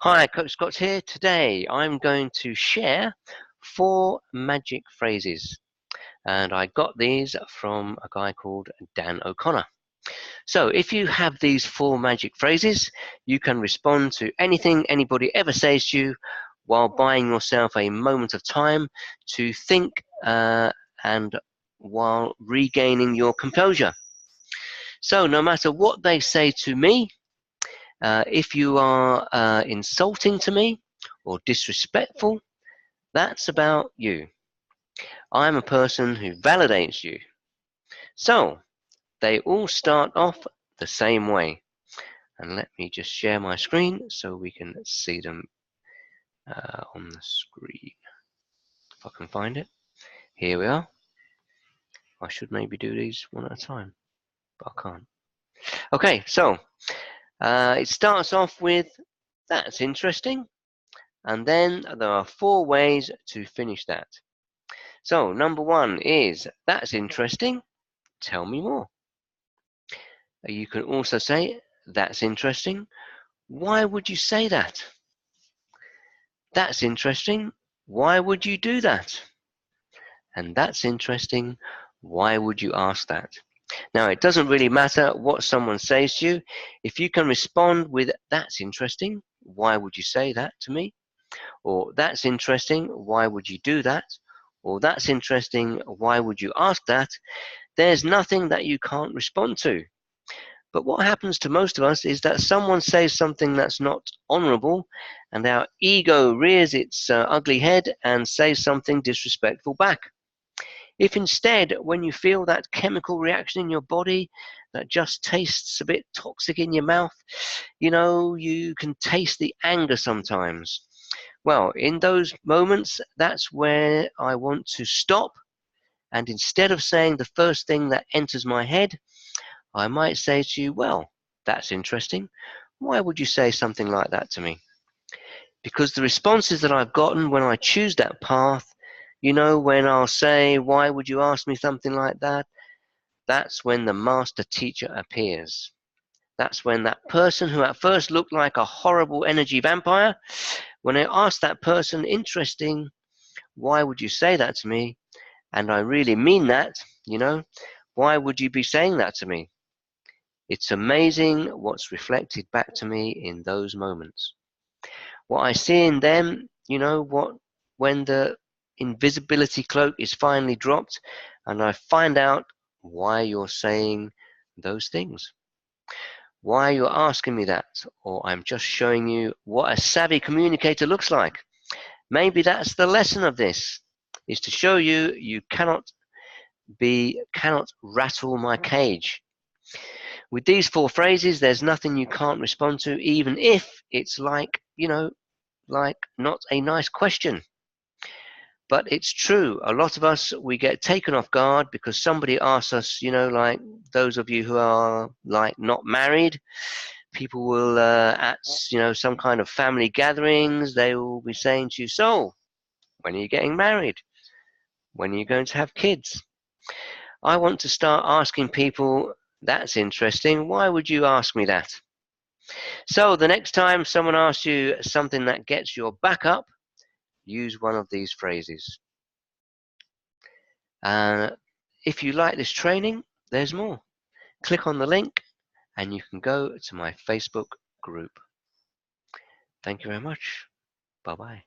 Hi, Coach Scott here. Today I'm going to share 4 magic phrases, and I got these from a guy called Dan O'Connor. So if you have these 4 magic phrases, you can respond to anything anybody ever says to you while buying yourself a moment of time to think and while regaining your composure. So no matter what they say to me, if you are insulting to me or disrespectful, that's about you. I'm a person who validates you. So they all start off the same way. And let me just share my screen so we can see them on the screen. If I can find it. Here we are. I should maybe do these one at a time, but I can't. Okay, so it starts off with, that's interesting. And then there are 4 ways to finish that. So number 1 is, that's interesting. Tell me more. You can also say, that's interesting. Why would you say that? That's interesting. Why would you do that? And that's interesting. Why would you ask that? Now, it doesn't really matter what someone says to you. If you can respond with, that's interesting. Why would you say that to me? Or that's interesting. Why would you do that? Or that's interesting. Why would you ask that? There's nothing that you can't respond to. But what happens to most of us is that someone says something that's not honorable, and our ego rears its ugly head and says something disrespectful back. If instead, when you feel that chemical reaction in your body that just tastes a bit toxic in your mouth, you can taste the anger sometimes. Well, in those moments, that's where I want to stop. And instead of saying the first thing that enters my head, I might say to you, well, that's interesting. Why would you say something like that to me? Because the responses that I've gotten when I choose that path, when I'll say, why would you ask me something like that? That's when the master teacher appears. That's when that person who at first looked like a horrible energy vampire, when I ask that person, interesting, why would you say that to me? And I really mean that, why would you be saying that to me? It's amazing what's reflected back to me in those moments. What I see in them, when the invisibility cloak is finally dropped and I find out why you're saying those things. Why you're asking me that, or I'm just showing you what a savvy communicator looks like. Maybe that's the lesson of this, is to show you you cannot rattle my cage. With these 4 phrases, there's nothing you can't respond to, even if it's like not a nice question. But it's true. A lot of us, we get taken off guard because somebody asks us, like those of you who are like not married, people will, at, some kind of family gatherings, they will be saying to you, so, when are you getting married? When are you going to have kids? I want to start asking people, that's interesting. Why would you ask me that? So the next time someone asks you something that gets your back up, use one of these phrases. If you like this training, there's more. Click on the link and you can go to my Facebook group. Thank you very much. Bye-bye.